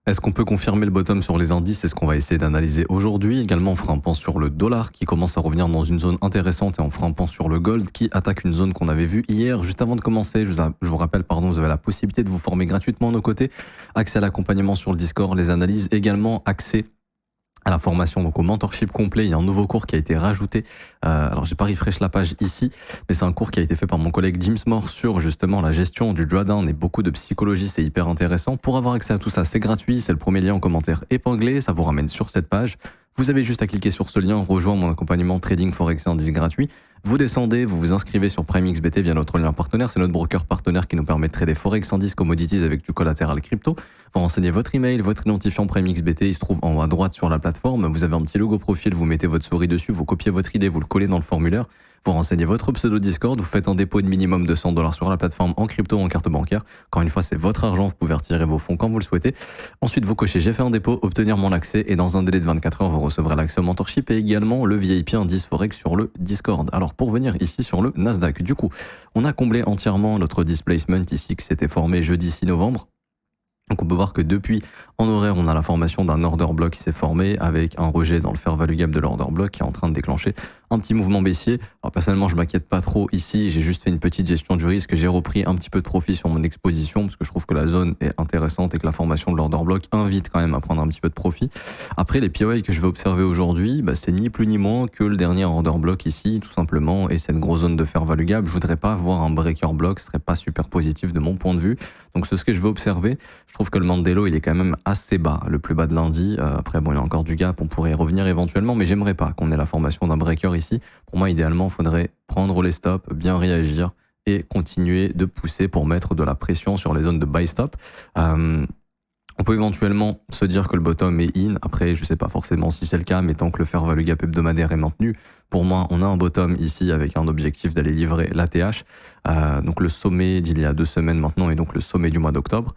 Est-ce qu'on peut confirmer le bottom sur les indices? C'est ce qu'on va essayer d'analyser aujourd'hui. Également, on fera un point sur le dollar qui commence à revenir dans une zone intéressante et on fera un point sur le gold qui attaque une zone qu'on avait vue hier. Juste avant de commencer, je vous rappelle, vous avez la possibilité de vous former gratuitement à nos côtés. Accès à l'accompagnement sur le Discord, les analyses, également accès à la formation, donc au mentorship complet. Il y a un nouveau cours qui a été rajouté. Alors j'ai pas refresh la page ici, mais c'est un cours qui a été fait par mon collègue James Moore sur justement la gestion du drawdown et beaucoup de psychologie. C'est hyper intéressant. Pour avoir accès à tout ça, c'est gratuit. C'est le premier lien en commentaire épinglé. Ça vous ramène sur cette page. Vous avez juste à cliquer sur ce lien, rejoindre mon accompagnement Trading Forex et Indices gratuit. Vous descendez, vous vous inscrivez sur PrimeXBT via notre lien partenaire. C'est notre broker partenaire qui nous permet de trader Forex, Indices, Commodities avec du collatéral crypto. Vous renseignez votre email, votre identifiant PrimeXBT, il se trouve en haut à droite sur la plateforme. Vous avez un petit logo profil, vous mettez votre souris dessus, vous copiez votre idée, vous le collez dans le formulaire. Vous renseignez votre pseudo Discord, vous faites un dépôt de minimum de $100 sur la plateforme en crypto ou en carte bancaire. Encore une fois, c'est votre argent, vous pouvez retirer vos fonds quand vous le souhaitez. Ensuite, vous cochez j'ai fait un dépôt, obtenir mon accès et dans un délai de 24 heures, vous recevrez l'accès au mentorship et également le VIP indice Forex sur le Discord. Alors, pour venir ici sur le Nasdaq, du coup, on a comblé entièrement notre displacement ici qui s'était formé jeudi 6 novembre. Donc on peut voir que depuis, en horaire, on a la formation d'un order block qui s'est formé avec un rejet dans le fair value gap de l'order block qui est en train de déclencher un petit mouvement baissier. Alors personnellement, je m'inquiète pas trop ici, j'ai juste fait une petite gestion du risque, j'ai repris un petit peu de profit sur mon exposition parce que je trouve que la zone est intéressante et que la formation de l'order block invite quand même à prendre un petit peu de profit. Après, les POI que je vais observer aujourd'hui, c'est ni plus ni moins que le dernier order block ici, tout simplement, et c'est une grosse zone de fair value gap. Je voudrais pas voir un breaker block, ce serait pas super positif de mon point de vue. Donc c'est ce que je vais observer. Je trouve que le Mandelo, il est quand même assez bas, le plus bas de lundi. Après, bon, il y a encore du gap, on pourrait y revenir éventuellement, mais j'aimerais pas qu'on ait la formation d'un breaker ici. Pour moi, idéalement, il faudrait prendre les stops, bien réagir et continuer de pousser pour mettre de la pression sur les zones de buy stop. On peut éventuellement se dire que le bottom est in. Après, je sais pas forcément si c'est le cas, mais tant que le fair value gap hebdomadaire est maintenu, pour moi, on a un bottom ici avec un objectif d'aller livrer l'ATH. Donc le sommet d'il y a 2 semaines maintenant et donc le sommet du mois d'octobre.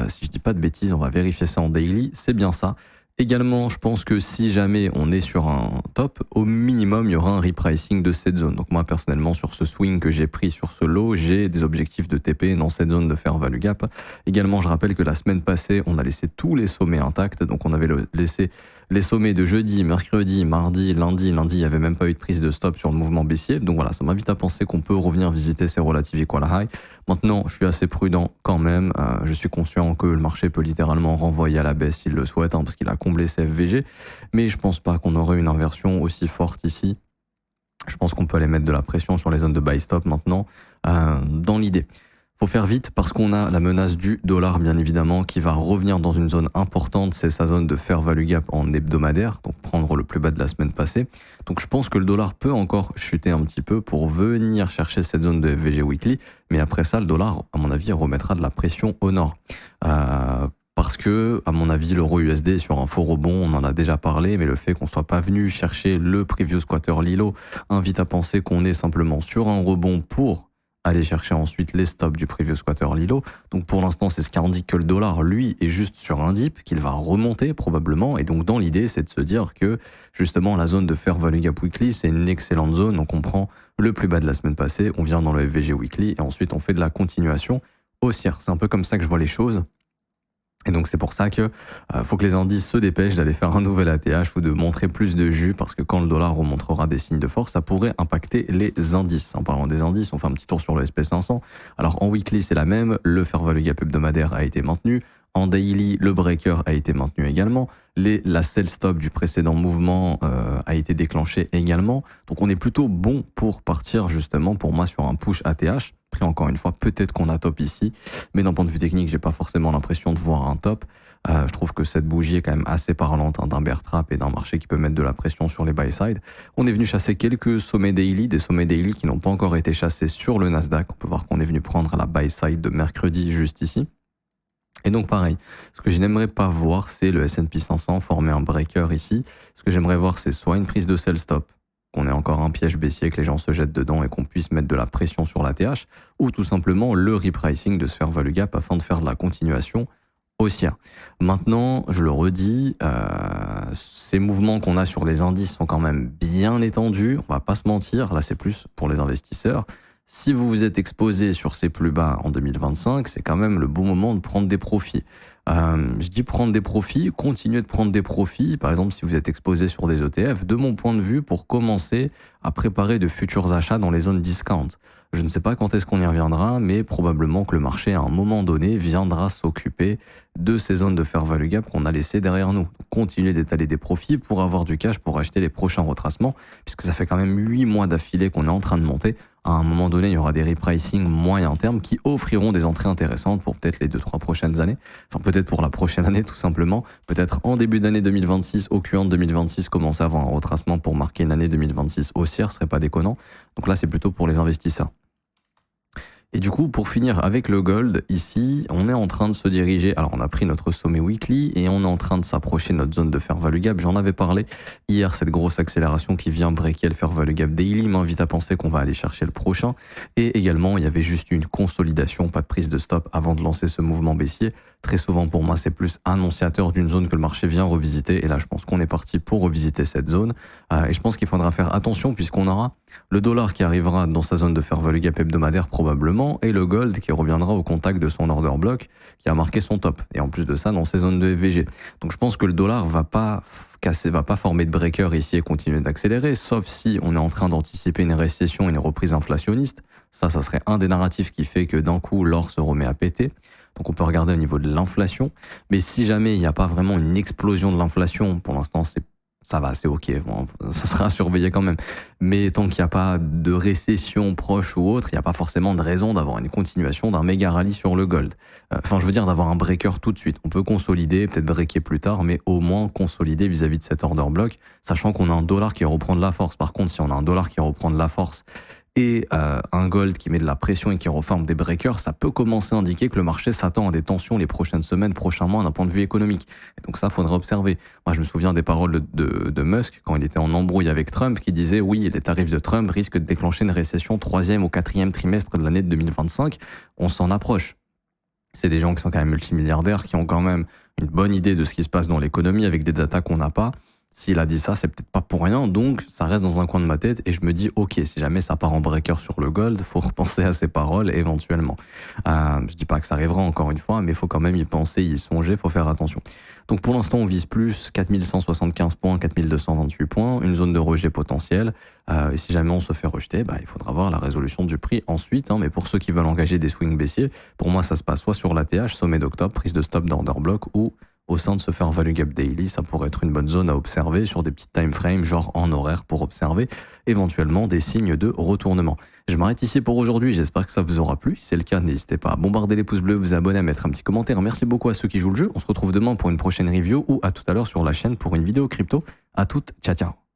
Si je dis pas de bêtises, on va vérifier ça en daily. C'est bien ça. Également, je pense que si jamais on est sur un top, au minimum, il y aura un repricing de cette zone. Donc moi, personnellement, sur ce swing que j'ai pris sur ce lot, j'ai des objectifs de TP dans cette zone de fair value gap. Également, je rappelle que la semaine passée, on a laissé tous les sommets intacts. Donc on avait laissé les sommets de jeudi, mercredi, mardi, lundi. Lundi, il n'y avait même pas eu de prise de stop sur le mouvement baissier. Donc voilà, ça m'invite à penser qu'on peut revenir visiter ces relative equal high. Maintenant, je suis assez prudent quand même. Je suis conscient que le marché peut littéralement renvoyer à la baisse s'il le souhaite, parce qu'il a comblé ses FVG. Mais je pense pas qu'on aurait une inversion aussi forte ici. Je pense qu'on peut aller mettre de la pression sur les zones de buy stop maintenant, dans l'idée. Faut faire vite parce qu'on a la menace du dollar, bien évidemment, qui va revenir dans une zone importante. C'est sa zone de fair value gap en hebdomadaire, donc prendre le plus bas de la semaine passée. Donc je pense que le dollar peut encore chuter un petit peu pour venir chercher cette zone de FVG weekly. Mais après ça, le dollar, à mon avis, remettra de la pression au nord. Parce que, à mon avis, l'euro USD est sur un faux rebond, on en a déjà parlé, mais le fait qu'on soit pas venu chercher le previous quarterly low invite à penser qu'on est simplement sur un rebond pour aller chercher ensuite les stops du previous quarterly low. Donc pour l'instant, c'est ce qui indique que le dollar, lui, est juste sur un dip, qu'il va remonter probablement. Et donc dans l'idée, c'est de se dire que justement la zone de fair value gap weekly, c'est une excellente zone. Donc on prend le plus bas de la semaine passée, on vient dans le FVG weekly et ensuite on fait de la continuation haussière. C'est un peu comme ça que je vois les choses. Et donc c'est pour ça que faut que les indices se dépêchent d'aller faire un nouvel ATH ou de montrer plus de jus, parce que quand le dollar remontrera des signes de force, ça pourrait impacter les indices. En parlant des indices, on fait un petit tour sur le SP500. Alors en weekly, c'est la même, le fair value gap hebdomadaire a été maintenu. En daily, le breaker a été maintenu également. La sell stop du précédent mouvement a été déclenchée également. Donc on est plutôt bon pour partir justement pour moi sur un push ATH. Après encore une fois, peut-être qu'on a top ici, mais d'un point de vue technique, j'ai pas forcément l'impression de voir un top. Je trouve que cette bougie est quand même assez parlante d'un bear trap et d'un marché qui peut mettre de la pression sur les buy side. On est venu chasser quelques sommets daily, des sommets daily qui n'ont pas encore été chassés sur le Nasdaq. On peut voir qu'on est venu prendre à la buy side de mercredi juste ici. Et donc pareil, ce que je n'aimerais pas voir, c'est le S&P 500 former un breaker ici. Ce que j'aimerais voir, c'est soit une prise de sell stop, qu'on ait encore un piège baissier, que les gens se jettent dedans et qu'on puisse mettre de la pression sur la TH, ou tout simplement le repricing de se faire value gap afin de faire de la continuation haussière. Maintenant, je le redis, ces mouvements qu'on a sur les indices sont quand même bien étendus, on va pas se mentir, là c'est plus pour les investisseurs. Si vous vous êtes exposé sur ces plus bas en 2025, c'est quand même le bon moment de prendre des profits. Je dis prendre des profits, continuer de prendre des profits. Par exemple, si vous êtes exposé sur des ETF, de mon point de vue, pour commencer à préparer de futurs achats dans les zones discount. Je ne sais pas quand est-ce qu'on y reviendra, mais probablement que le marché, à un moment donné, viendra s'occuper de ces zones de fair value gap qu'on a laissées derrière nous. Continuer d'étaler des profits pour avoir du cash pour acheter les prochains retracements, puisque ça fait quand même 8 mois d'affilée qu'on est en train de monter. À un moment donné, il y aura des repricing moyen terme qui offriront des entrées intéressantes pour peut-être les 2-3 prochaines années. Enfin, peut-être pour la prochaine année, tout simplement. Peut-être en début d'année 2026, au Q1 de 2026, commencer à avoir un retracement pour marquer une année 2026 haussière, ce serait pas déconnant. Donc là, c'est plutôt pour les investisseurs. Et du coup, pour finir avec le gold, ici, on est en train de se diriger. Alors, on a pris notre sommet weekly et on est en train de s'approcher de notre zone de fair value gap. J'en avais parlé hier, cette grosse accélération qui vient breaker le fair value gap daily m'invite à penser qu'on va aller chercher le prochain. Et également, il y avait juste une consolidation, pas de prise de stop avant de lancer ce mouvement baissier. Très souvent, pour moi, c'est plus annonciateur d'une zone que le marché vient revisiter. Et là, je pense qu'on est parti pour revisiter cette zone. Et je pense qu'il faudra faire attention puisqu'on aura le dollar qui arrivera dans sa zone de fair value gap hebdomadaire probablement et le gold qui reviendra au contact de son order block qui a marqué son top. Et en plus de ça, dans ses zones de FVG. Donc je pense que le dollar va pas former de breaker ici et continuer d'accélérer, sauf si on est en train d'anticiper une récession, une reprise inflationniste. Ça serait un des narratifs qui fait que d'un coup, l'or se remet à péter. Donc on peut regarder au niveau de l'inflation. Mais si jamais il n'y a pas vraiment une explosion de l'inflation, pour l'instant ça va, c'est ok, bon, ça sera à surveiller quand même. Mais tant qu'il n'y a pas de récession proche ou autre, il n'y a pas forcément de raison d'avoir une continuation d'un méga rallye sur le gold. Enfin, je veux dire d'avoir un breaker tout de suite. On peut consolider, peut-être breaker plus tard, mais au moins consolider vis-à-vis de cet order block, sachant qu'on a un dollar qui reprend de la force. Par contre, si on a un dollar qui reprend de la force et un gold qui met de la pression et qui reforme des breakers, ça peut commencer à indiquer que le marché s'attend à des tensions les prochaines semaines, prochains mois d'un point de vue économique. Et donc ça, faudra observer. Moi, je me souviens des paroles de Musk quand il était en embrouille avec Trump, qui disait oui, les tarifs de Trump risquent de déclencher une récession 3e ou 4e trimestre de l'année de 2025. On s'en approche. C'est des gens qui sont quand même multimilliardaires, qui ont quand même une bonne idée de ce qui se passe dans l'économie avec des datas qu'on n'a pas. S'il a dit ça, c'est peut-être pas pour rien, donc ça reste dans un coin de ma tête et je me dis, ok, si jamais ça part en breaker sur le gold, faut repenser à ses paroles éventuellement. Je dis pas que ça arrivera encore une fois, mais il faut quand même y penser, y songer, faut faire attention. Donc pour l'instant, on vise plus 4175 points, 4228 points, une zone de rejet potentiel. Et si jamais on se fait rejeter, il faudra voir la résolution du prix ensuite. Mais pour ceux qui veulent engager des swings baissiers, pour moi, ça se passe soit sur l'ATH, sommet d'octobre, prise de stop d'order block ou au sein de ce fair value gap daily, ça pourrait être une bonne zone à observer sur des petits time frames, genre en horaire pour observer éventuellement des signes de retournement. Je m'arrête ici pour aujourd'hui, j'espère que ça vous aura plu. Si c'est le cas, n'hésitez pas à bombarder les pouces bleus, vous abonner, à mettre un petit commentaire. Merci beaucoup à ceux qui jouent le jeu. On se retrouve demain pour une prochaine review ou à tout à l'heure sur la chaîne pour une vidéo crypto. À toutes, ciao ciao.